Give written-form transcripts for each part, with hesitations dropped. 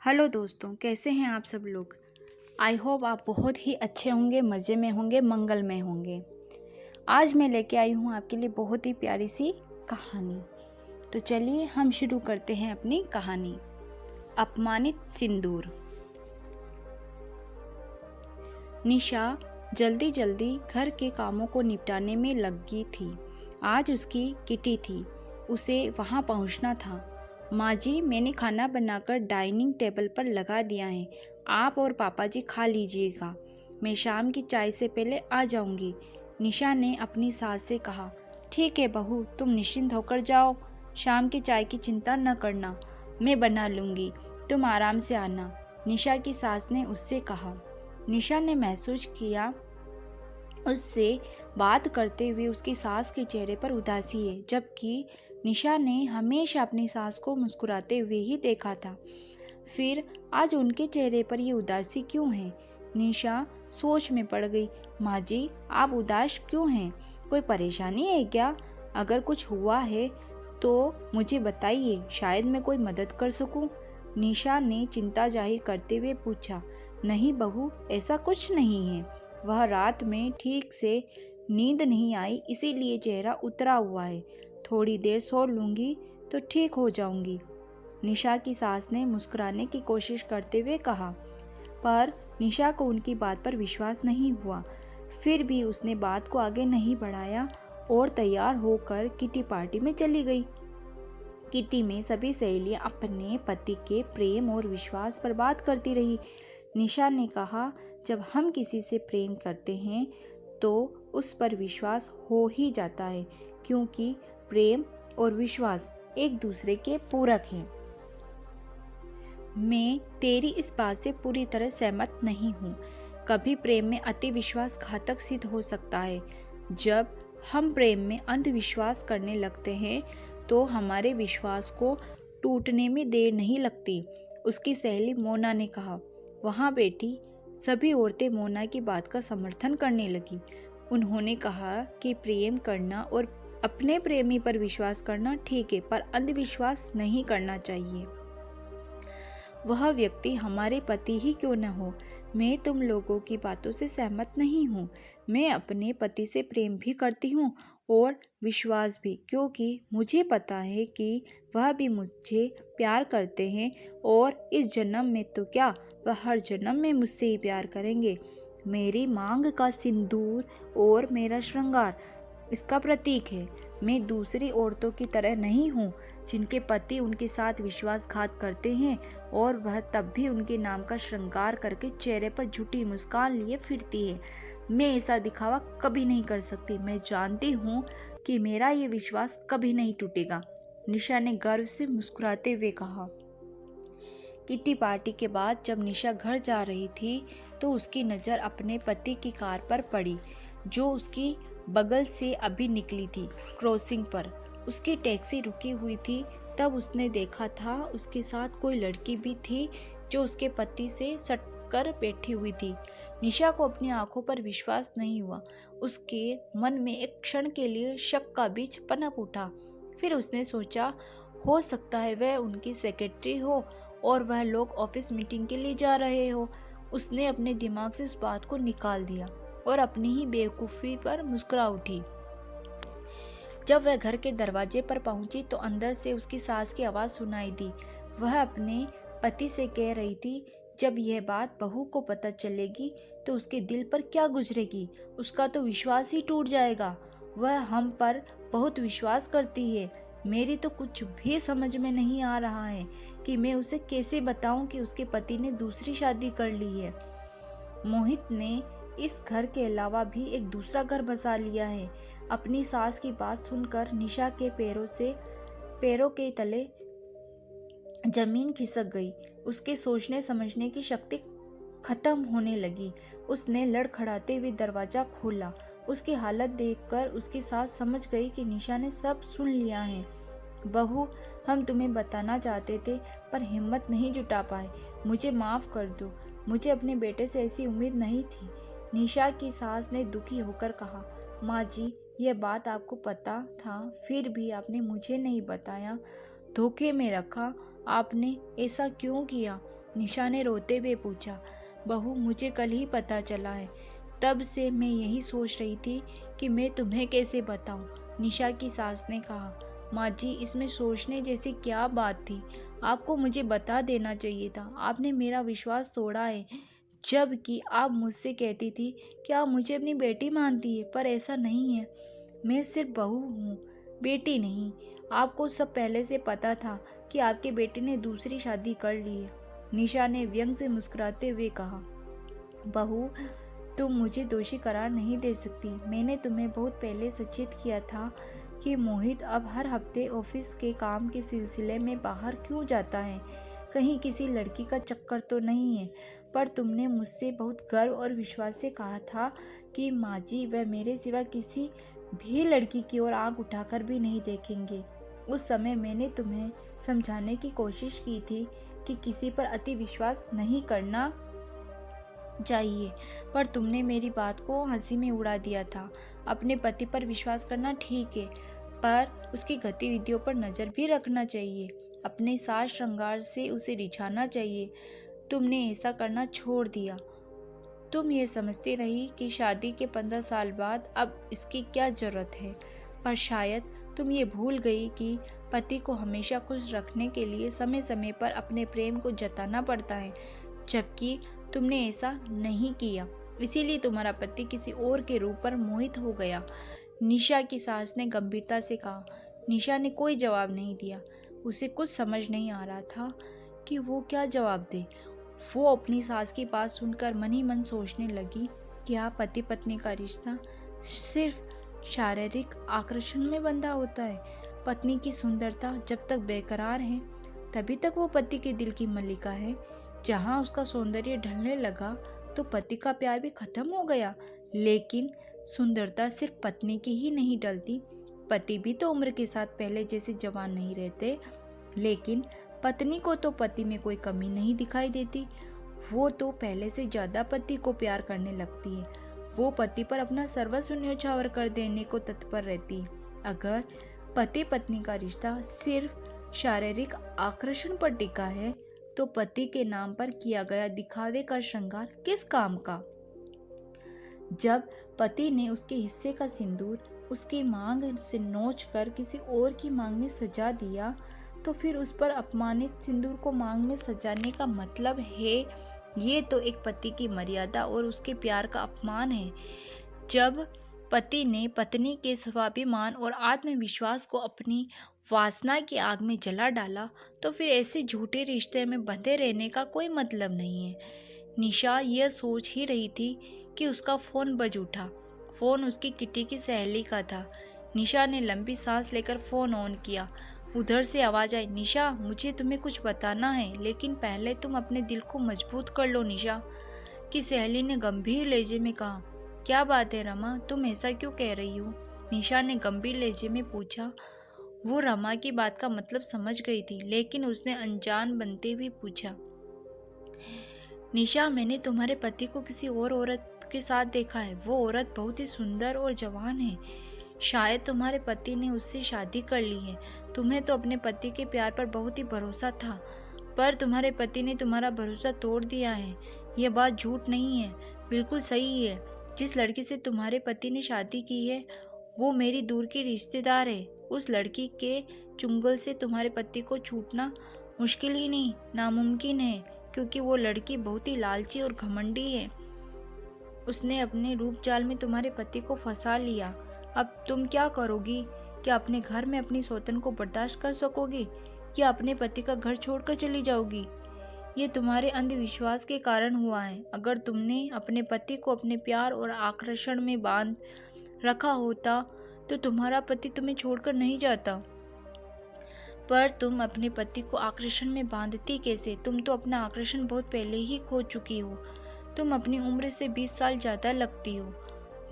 Hello दोस्तों, कैसे हैं आप सब लोग। आई होप आप बहुत ही अच्छे होंगे, मज़े में होंगे, मंगल में होंगे। आज मैं लेके आई हूँ आपके लिए बहुत ही प्यारी सी कहानी। तो चलिए हम शुरू करते हैं अपनी कहानी। अपमानित सिंदूर। निशा जल्दी जल्दी घर के कामों को निपटाने में लगी थी। आज उसकी किटी थी, उसे वहाँ पहुँचना था। माँ जी, मैंने खाना बनाकर डाइनिंग टेबल पर लगा दिया है, आप और पापा जी खा लीजिएगा। मैं शाम की चाय से पहले आ जाऊंगी। निशा ने अपनी सास से कहा। ठीक है बहू, तुम निश्चिंत होकर जाओ, शाम की चाय की चिंता न करना, मैं बना लूंगी, तुम आराम से आना, निशा की सास ने उससे कहा। निशा ने महसूस किया उससे बात करते हुए उसकी सास के चेहरे पर उदासी है, जबकि निशा ने हमेशा अपनी सास को मुस्कुराते हुए ही देखा था। फिर आज उनके चेहरे पर ये उदासी क्यों है? निशा सोच में पड़ गई। माँ जी, आप उदास क्यों हैं? कोई परेशानी है क्या? अगर कुछ हुआ है तो मुझे बताइए, शायद मैं कोई मदद कर सकूं। निशा ने चिंता जाहिर करते हुए पूछा। नहीं बहू, ऐसा कुछ नहीं है, वह रात में ठीक से नींद नहीं आई, इसीलिए चेहरा उतरा हुआ है, थोड़ी देर सो लूंगी तो ठीक हो जाऊंगी, निशा की सास ने मुस्कुराने की कोशिश करते हुए कहा। पर निशा को उनकी बात पर विश्वास नहीं हुआ। फिर भी उसने बात को आगे नहीं बढ़ाया और तैयार होकर किटी पार्टी में चली गई। किटी में सभी सहेलियां अपने पति के प्रेम और विश्वास पर बात करती रही। निशा ने कहा, जब हम किसी से प्रेम करते हैं तो उस पर विश्वास हो ही जाता है, क्योंकि प्रेम और विश्वास एक दूसरे के पूरक हैं। मैं तेरी इस बात से पूरी तरह सहमत नहीं हूँ। कभी प्रेम में अति विश्वास घातक सिद्ध हो सकता है। जब हम प्रेम में अंधविश्वास करने लगते हैं तो हमारे विश्वास को टूटने में देर नहीं लगती, उसकी सहेली मोना ने कहा। वहाँ बैठी सभी औरतें मोना की बात का समर्थन करने लगी। उन्होंने कहा कि प्रेम करना और अपने प्रेमी पर विश्वास करना ठीक है, पर अंधविश्वास नहीं करना चाहिए। वह व्यक्ति हमारे पति ही क्यों न हो। मैं तुम लोगों की बातों से सहमत नहीं हूँ। मैं अपने पति से प्रेम भी करती हूँ और विश्वास भी, क्योंकि मुझे पता है कि वह भी मुझे प्यार करते हैं और इस जन्म में तो क्या, वह हर जन्म में मुझसे ही प्यार करेंगे। मेरी मांग का सिंदूर और मेरा श्रृंगार इसका प्रतीक है। मैं दूसरी औरतों की तरह नहीं हूँ जिनके पति उनके साथ विश्वासघात करते हैं और वह तब भी उनके नाम का श्रृंगार करके चेहरे पर झूठी मुस्कान लिए फिरती है। मैं ऐसा दिखावा कभी नहीं कर सकती। मैं जानती हूँ कि मेरा ये विश्वास कभी नहीं टूटेगा, निशा ने गर्व से मुस्कुराते हुए कहा। किटी पार्टी के बाद जब निशा घर जा रही थी तो उसकी नज़र अपने पति की कार पर पड़ी, जो उसकी बगल से अभी निकली थी। क्रॉसिंग पर उसकी टैक्सी रुकी हुई थी। तब उसने देखा था उसके साथ कोई लड़की भी थी जो उसके पति से सटकर बैठी हुई थी। निशा को अपनी आंखों पर विश्वास नहीं हुआ। उसके मन में एक क्षण के लिए शक का बीज पनप उठा। फिर उसने सोचा, हो सकता है वह उनकी सेक्रेटरी हो और वह लोग ऑफिस मीटिंग के लिए जा रहे हो। उसने अपने दिमाग से उस बात को निकाल दिया और अपनी ही बेवकूफ़ी पर मुस्कुरा उठी। जब वह घर के दरवाजे पर पहुंची तो अंदर से उसकी सास की आवाज़ सुनाई दी। वह अपने पति से कह रही थी, जब यह बात बहू को पता चलेगी तो उसके दिल पर क्या गुजरेगी, उसका तो विश्वास ही टूट जाएगा। वह हम पर बहुत विश्वास करती है। मेरी तो कुछ भी समझ में नहीं आ रहा है कि मैं उसे कैसे बताऊं कि उसके पति ने दूसरी शादी कर ली है। मोहित ने इस घर के अलावा भी एक दूसरा घर बसा लिया है। अपनी सास की बात सुनकर निशा के पैरों के तले जमीन खिसक गई। उसके सोचने समझने की शक्ति खत्म होने लगी। उसने लड़खड़ाते हुए दरवाजा खोला। उसकी हालत देखकर उसकी सास समझ गई कि निशा ने सब सुन लिया है। बहू, हम तुम्हें बताना चाहते थे पर हिम्मत नहीं जुटा पाए, मुझे माफ़ कर दो, मुझे अपने बेटे से ऐसी उम्मीद नहीं थी, निशा की सास ने दुखी होकर कहा। माँ जी, यह बात आपको पता था, फिर भी आपने मुझे नहीं बताया, धोखे में रखा, आपने ऐसा क्यों किया? निशा ने रोते हुए पूछा। बहू, मुझे कल ही पता चला है। तब से मैं यही सोच रही थी कि मैं तुम्हें कैसे बताऊं। निशा की सास ने कहा। माँ जी, इसमें सोचने जैसी क्या बात थी? आपको मुझे बता देना चाहिए था। आपने मेरा विश्वास तोड़ा है, जबकि आप मुझसे कहती थी कि आप मुझे अपनी बेटी मानती है, पर ऐसा नहीं है। मैं सिर्फ बहू हूँ, बेटी नहीं। आपको सब पहले से पता था कि आपके बेटे ने दूसरी शादी कर ली है। निशा ने व्यंग से मुस्कुराते हुए कहा। बहू, तुम मुझे दोषी करार नहीं दे सकती। मैंने तुम्हें बहुत पहले सचेत किया था कि मोहित अब हर हफ्ते ऑफिस के काम के सिलसिले में बाहर क्यों जाता है। कहीं किसी लड़की का चक्कर तो नहीं है। पर तुमने मुझसे बहुत गर्व और विश्वास से कहा था कि माँ जी, वह मेरे सिवा किसी भी लड़की की ओर आंख उठाकर भी नहीं देखेंगे। उस समय मैंने तुम्हें समझाने की कोशिश की थी कि किसी पर अति विश्वास नहीं करना चाहिए, पर तुमने मेरी बात को हंसी में उड़ा दिया था। अपने पति पर विश्वास करना ठीक है, पर उसकी गतिविधियों पर नज़र भी रखना चाहिए। अपने साज श्रृंगार से उसे रिझाना चाहिए। तुमने ऐसा करना छोड़ दिया। तुम ये समझती रही कि शादी के 15 साल बाद अब इसकी क्या जरूरत है, पर शायद तुम ये भूल गई कि पति को हमेशा खुश रखने के लिए समय समय पर अपने प्रेम को जताना पड़ता है, जबकि तुमने ऐसा नहीं किया। इसीलिए तुम्हारा पति किसी और के रूप पर मोहित हो गया। निशा की सास ने गंभीरता से कहा। निशा ने कोई जवाब नहीं दिया। उसे कुछ समझ नहीं आ रहा था कि वो क्या जवाब दे। वो अपनी सास की बात सुनकर मन ही मन सोचने लगी कि क्या पति पत्नी का रिश्ता सिर्फ शारीरिक आकर्षण में बंधा होता है? पत्नी की सुंदरता जब तक बेकरार है, तभी तक वो पति के दिल की मल्लिका है। जहाँ उसका सौंदर्य ढलने लगा तो पति का प्यार भी खत्म हो गया। लेकिन सुंदरता सिर्फ पत्नी की ही नहीं डलती। पति भी तो उम्र के साथ पहले जैसे जवान नहीं रहते। लेकिन पत्नी को तो पति में कोई कमी नहीं दिखाई देती। वो तो पहले से ज्यादा पति को प्यार करने लगती है। वो पति पर अपना सर्वस्व न्यौछावर कर देने को तत्पर रहती है। अगर पति पत्नी का रिश्ता सिर्फ शारीरिक आकर्षण पर टिका है, तो पति के नाम पर किया गया दिखावे का श्रृंगार किस काम का? जब पति ने उसके हिस्से का सिंदूर उसकी मांग से नोच कर किसी और की मांग में सजा दिया, तो फिर उस पर अपमानित सिंदूर को मांग में सजाने का मतलब है ये तो एक पति की मर्यादा और उसके प्यार का अपमान है। जब पति ने पत्नी के स्वाभिमान और आत्मविश्वास को अपनी वासना की आग में जला डाला, तो फिर ऐसे झूठे रिश्ते में बंधे रहने का कोई मतलब नहीं है। निशा यह सोच ही रही थी कि उसका फ़ोन बज उठा। फ़ोन उसकी किटी की सहेली का था। निशा ने लंबी सांस लेकर फ़ोन ऑन किया। उधर से आवाज़ आई, निशा, मुझे तुम्हें कुछ बताना है, लेकिन पहले तुम अपने दिल को मजबूत कर लो। निशा की सहेली ने गंभीर लहजे में कहा। क्या बात है रमा, तुम ऐसा क्यों कह रही हो? निशा ने गंभीर लहजे में पूछा। वो रमा की बात का मतलब समझ गई थी, लेकिन उसने अनजान बनते हुए पूछा, निशा, मैंने तुम्हारे पति को किसी और औरत के साथ देखा है। वो औरत बहुत ही सुंदर और जवान है। शायद तुम्हारे पति ने उससे शादी कर ली है। तुम्हें तो अपने पति के प्यार पर बहुत ही भरोसा था, पर तुम्हारे पति ने तुम्हारा भरोसा तोड़ दिया है। यह बात झूठ नहीं है, बिल्कुल सही है। जिस लड़की से तुम्हारे पति ने शादी की है, वो मेरी दूर की रिश्तेदार है। उस लड़की के चुंगल से तुम्हारे पति को छूटना मुश्किल ही नहीं, नामुमकिन है, क्योंकि वो लड़की बहुत ही लालची और घमंडी है। उसने अपने रूप जाल में तुम्हारे पति को फंसा लिया। अब तुम क्या करोगी? क्या अपने घर में अपनी सौतन को बर्दाश्त कर सकोगी, या अपने पति का घर छोड़कर चली जाओगी? ये तुम्हारे अंधविश्वास के कारण हुआ है। अगर तुमने अपने पति को अपने प्यार और आकर्षण में बांध रखा होता, तो तुम्हारा पति तुम्हें छोड़कर नहीं जाता। पर तुम अपने पति को आकर्षण में बांधती कैसे? तुम तो अपना आकर्षण बहुत पहले ही खो चुकी हो। तुम अपनी उम्र से 20 साल ज़्यादा लगती हो।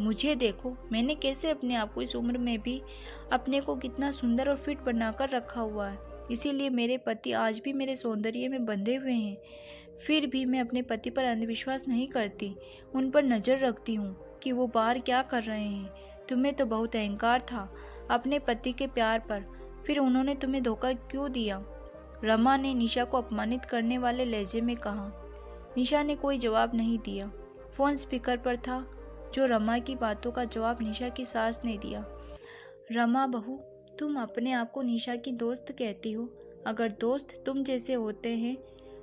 मुझे देखो, मैंने कैसे अपने आप को इस उम्र में भी अपने को कितना सुंदर और फिट बनाकर रखा हुआ है। इसीलिए मेरे पति आज भी मेरे सौंदर्य में बंधे हुए हैं। फिर भी मैं अपने पति पर अंधविश्वास नहीं करती। उन पर नज़र रखती हूँ कि वो बाहर क्या कर रहे हैं। तुम्हें तो बहुत अहंकार था अपने पति के प्यार पर, फिर उन्होंने तुम्हें धोखा क्यों दिया? रमा ने निशा को अपमानित करने वाले लहजे में कहा। निशा ने कोई जवाब नहीं दिया। फोन स्पीकर पर था। जो रमा की बातों का जवाब निशा की सास ने दिया। रमा बहू, तुम अपने आप को निशा की दोस्त कहती हो। अगर दोस्त तुम जैसे होते हैं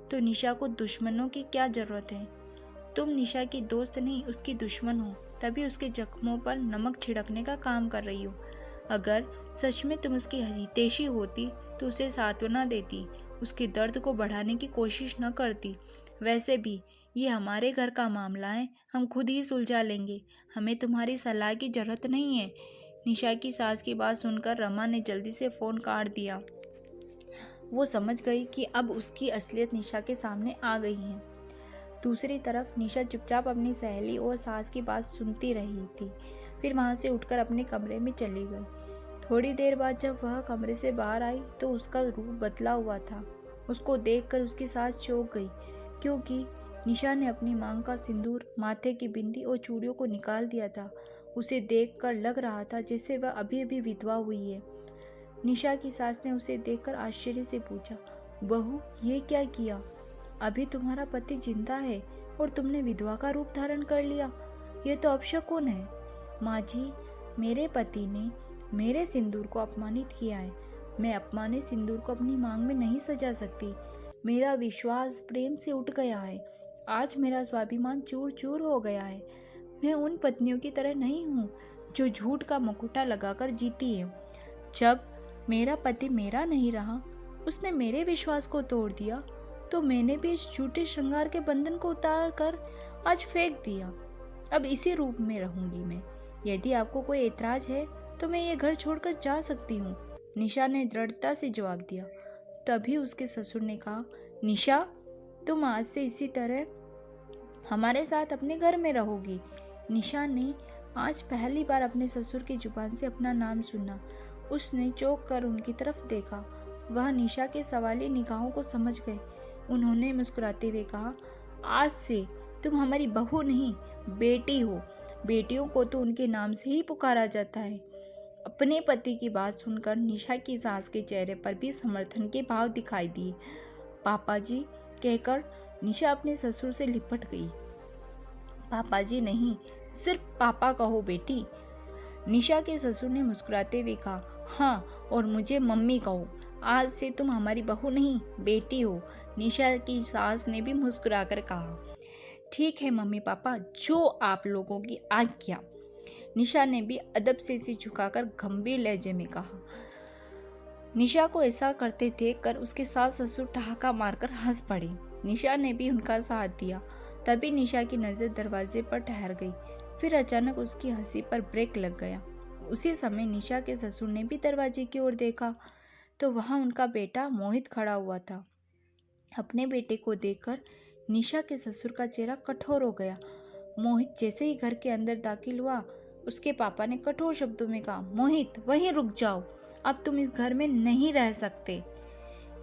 तो निशा को दुश्मनों की क्या जरूरत है। तुम निशा की दोस्त नहीं, उसकी दुश्मन हो, तभी उसके जख्मों पर नमक छिड़कने का काम कर रही हो। अगर सच में तुम उसकी हितैषी होती तो उसे सांत्वना देती, उसके दर्द को बढ़ाने की कोशिश न करती। वैसे भी ये हमारे घर का मामला है, हम खुद ही सुलझा लेंगे, हमें तुम्हारी सलाह की जरूरत नहीं है। निशा की सास की बात सुनकर रमा ने जल्दी से फ़ोन काट दिया। वो समझ गई कि अब उसकी असलियत निशा के सामने आ गई है। दूसरी तरफ निशा चुपचाप अपनी सहेली और सास की बात सुनती रही थी। फिर वहाँ से उठकर अपने कमरे में चली गई। थोड़ी देर बाद जब वह कमरे से बाहर आई तो उसका रूप बदला हुआ था। उसको देखकर उसकी सास चौंक गई, क्योंकि निशा ने अपनी मांग का सिंदूर, माथे की बिंदी और चूड़ियों को निकाल दिया था। उसे देखकर लग रहा था जैसे वह अभी अभी विधवा हुई है। निशा की सास ने उसे देखकर आश्चर्य से पूछा, बहू ये क्या किया? अभी तुम्हारा पति जिंदा है और तुमने विधवा का रूप धारण कर लिया, ये तो अपशकुन है। माँ जी, मेरे पति ने मेरे सिंदूर को अपमानित किया है। मैं अपमानित सिंदूर को अपनी मांग में नहीं सजा सकती। मेरा विश्वास प्रेम से उठ गया है। आज मेरा स्वाभिमान चूर चूर हो गया है। मैं उन पत्नियों की तरह नहीं हूँ जो झूठ का मुखौटा लगाकर जीती है। जब मेरा पति मेरा नहीं रहा, उसने मेरे विश्वास को तोड़ दिया, तो मैंने भी इस झूठे श्रृंगार के बंधन को उतार कर आज फेंक दिया। अब इसी रूप में रहूंगी मैं। यदि आपको कोई एतराज है तो मैं ये घर छोड़कर जा सकती हूँ, निशा ने दृढ़ता से जवाब दिया। तभी उसके ससुर ने कहा, निशा, तुम आज से इसी तरह हमारे साथ अपने घर में रहोगी। निशा ने आज पहली बार अपने ससुर की जुबान से अपना नाम सुना। उसने चौंक कर उनकी तरफ देखा। वह निशा के सवाली निगाहों को समझ गए। उन्होंने मुस्कुराते हुए कहा, आज से तुम हमारी बहू नहीं, बेटी हो। बेटियों को तो उनके नाम से ही पुकारा जाता है। अपने पति की बात सुनकर निशा की सास के चेहरे पर भी समर्थन के भाव दिखाई दिए। पापा जी कहकर निशा अपने ससुर से लिपट गई। पापा जी नहीं, सिर्फ पापा कहो बेटी, निशा के ससुर ने मुस्कुराते हुए कहा। हाँ, और मुझे मम्मी कहो। आज से तुम हमारी बहू नहीं, बेटी हो, निशा की सास ने भी मुस्कुराकर कहा। ठीक है मम्मी पापा, जो आप लोगों की आज्ञा, निशा ने भी अदब से सिर झुकाकर गंभीर लहजे में कहा। निशा को ऐसा करते देखकर उसके सास ससुर ठहाका मारकर हंस पड़े। निशा ने भी उनका साथ दिया। तभी निशा की नज़र दरवाजे पर ठहर गई। फिर अचानक उसकी हंसी पर ब्रेक लग गया। उसी समय निशा के ससुर ने भी दरवाजे की ओर देखा तो वहाँ उनका बेटा मोहित खड़ा हुआ था। अपने बेटे को देखकर निशा के ससुर का चेहरा कठोर हो गया। मोहित जैसे ही घर के अंदर दाखिल हुआ, उसके पापा ने कठोर शब्दों में कहा, मोहित वहीं रुक जाओ, अब तुम इस घर में नहीं रह सकते।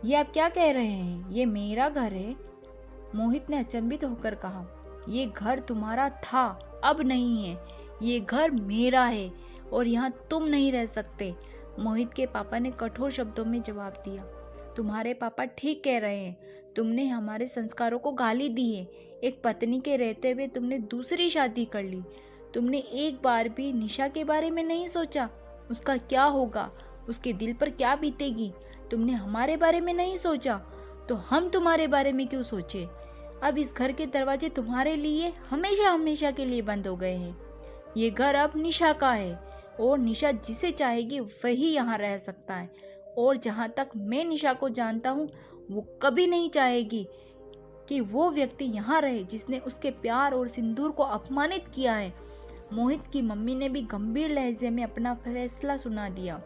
ये आप क्या कह रहे हैं? ये मेरा घर है। मोहित ने अचंभित होकर कहा, ये घर तुम्हारा था, अब नहीं है। ये घर मेरा है और यहाँ तुम नहीं रह सकते। मोहित के पापा ने कठोर शब्दों में जवाब दिया। तुम्हारे पापा ठीक कह रहे हैं। तुमने हमारे संस्कारों को गाली दी है। एक पत्नी के रहते हुए तुमने दूसरी शादी कर ली। तुमने एक बार भी निशा के बारे में नहीं सोचा, उसका क्या होगा, उसके दिल पर क्या बीतेगी। तुमने हमारे बारे में नहीं सोचा, तो हम तुम्हारे बारे में क्यों सोचे। अब इस घर के दरवाजे तुम्हारे लिए हमेशा हमेशा के लिए बंद हो गए हैं। ये घर अब निशा का है और निशा जिसे चाहेगी वही यहाँ रह सकता है। और जहाँ तक मैं निशा को जानता हूँ, वो कभी नहीं चाहेगी कि वो व्यक्ति यहाँ रहे जिसने उसके प्यार और सिंदूर को अपमानित किया है। मोहित की मम्मी ने भी गंभीर लहजे में अपना फैसला सुना दिया।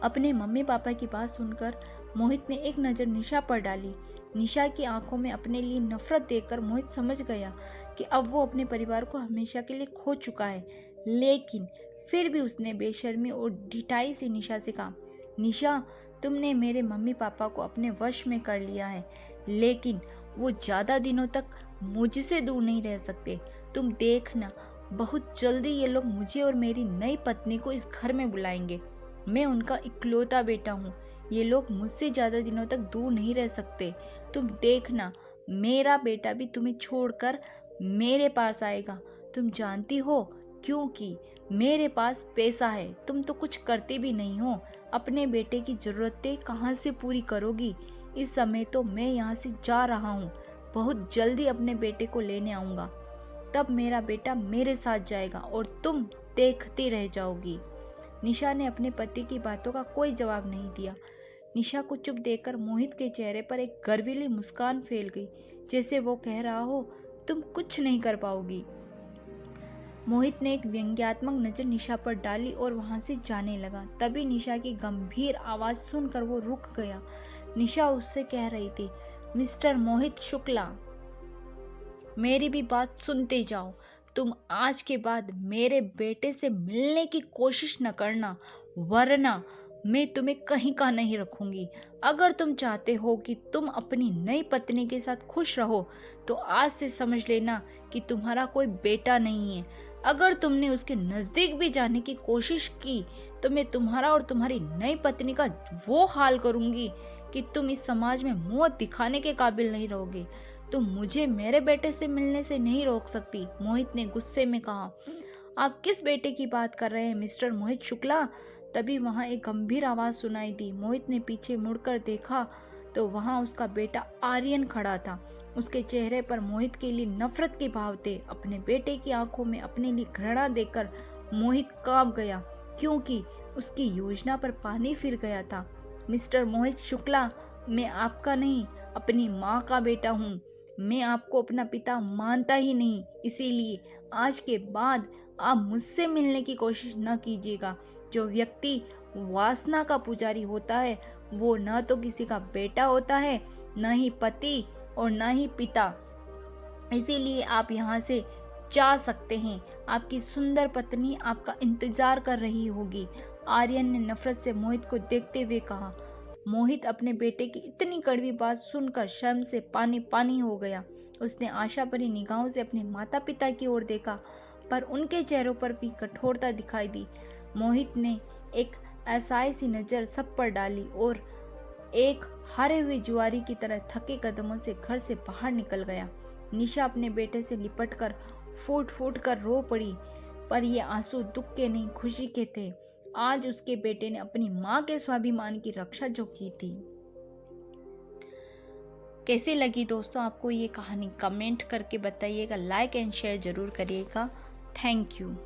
अपने मम्मी पापा की बात सुनकर मोहित ने एक नज़र निशा पर डाली। निशा की आंखों में अपने लिए नफरत देखकर मोहित समझ गया कि अब वो अपने परिवार को हमेशा के लिए खो चुका है। लेकिन फिर भी उसने बेशर्मी और ढिठाई से निशा से कहा, निशा, तुमने मेरे मम्मी पापा को अपने वश में कर लिया है, लेकिन वो ज़्यादा दिनों तक मुझसे दूर नहीं रह सकते। तुम देखना, बहुत जल्दी ये लोग मुझे और मेरी नई पत्नी को इस घर में बुलाएंगे। मैं उनका इकलौता बेटा हूँ। ये लोग मुझसे ज़्यादा दिनों तक दूर नहीं रह सकते। तुम देखना, मेरा बेटा भी तुम्हें छोड़कर मेरे पास आएगा। तुम जानती हो, क्योंकि मेरे पास पैसा है। तुम तो कुछ करते भी नहीं हो। अपने बेटे की ज़रूरतें कहाँ से पूरी करोगी? इस समय तो मैं यहाँ से जा रहा हूँ। बहुत जल्दी अपने बेटे को लेने आऊँगा। तब मेरा बेटा मेरे साथ जाएगा और तुम देखती रह जाओगी। निशा ने अपने पति की बातों का कोई जवाब नहीं दिया। निशा को चुप देखकर मोहित के चेहरे पर एक गर्वीली मुस्कान फैल गई, जैसे वो कह रहा हो, तुम कुछ नहीं कर पाओगी। मोहित ने एक व्यंग्यात्मक नजर निशा पर डाली और वहां से जाने लगा। तभी निशा की गंभीर आवाज सुनकर वो रुक गया। निशा उससे कह रही थी, मिस्टर मोहित शुक्ला, मेरी भी बात सुनते जाओ। तुम आज के बाद मेरे बेटे से मिलने की कोशिश न करना, वरना मैं तुम्हें कहीं का नहीं रखूंगी। अगर तुम चाहते हो कि तुम अपनी नई पत्नी के साथ खुश रहो, तो आज से समझ लेना कि तुम्हारा कोई बेटा नहीं है। अगर तुमने उसके नज़दीक भी जाने की कोशिश की, तो मैं तुम्हारा और तुम्हारी नई पत्नी का वो हाल करूंगी कि तुम इस समाज में मुंह दिखाने के काबिल नहीं रहोगे। तुम मुझे मेरे बेटे से मिलने से नहीं रोक सकती। मोहित ने गुस्से में कहा, आप किस बेटे की बात कर रहे हैं मिस्टर मोहित शुक्ला? तभी वहां एक गंभीर आवाज सुनाई दी। मोहित ने पीछे मुड़कर देखा तो वहां उसका बेटा आर्यन खड़ा था। उसके चेहरे पर मोहित के लिए नफरत के भाव थे। अपने बेटे की आंखों में अपने लिए घृणा देखकर मोहित कांप गया, क्योंकि उसकी योजना पर पानी फिर गया था। मिस्टर मोहित शुक्ला, मैं आपका नहीं, अपनी माँ का बेटा हूँ। मैं आपको अपना पिता मानता ही नहीं। इसीलिए आज के बाद आप मुझसे मिलने की कोशिश न कीजिएगा। जो व्यक्ति वासना का पुजारी होता है, वो न तो किसी का बेटा होता है, न ही पति और न ही पिता। इसीलिए आप यहाँ से जा सकते हैं। आपकी सुंदर पत्नी आपका इंतजार कर रही होगी। आर्यन ने नफरत से मोहित को देखते हुए कहा। मोहित अपने बेटे की इतनी कड़वी बात सुनकर शर्म से पानी पानी हो गया। उसने आशा भरी निगाहों से अपने माता पिता की ओर देखा, पर उनके चेहरों पर भी कठोरता दिखाई दी। मोहित ने एक ऐसाई सी नज़र सब पर डाली और एक हारे हुए जुआरी की तरह थके कदमों से घर से बाहर निकल गया। निशा अपने बेटे से लिपटकर फूट फूट कर रो पड़ी, पर ये आंसू दुख के नहीं, खुशी के थे। आज उसके बेटे ने अपनी माँ के स्वाभिमान की रक्षा जो की थी। कैसी लगी दोस्तों आपको ये कहानी? कमेंट करके बताइएगा, लाइक एंड शेयर जरूर करिएगा। Thank you.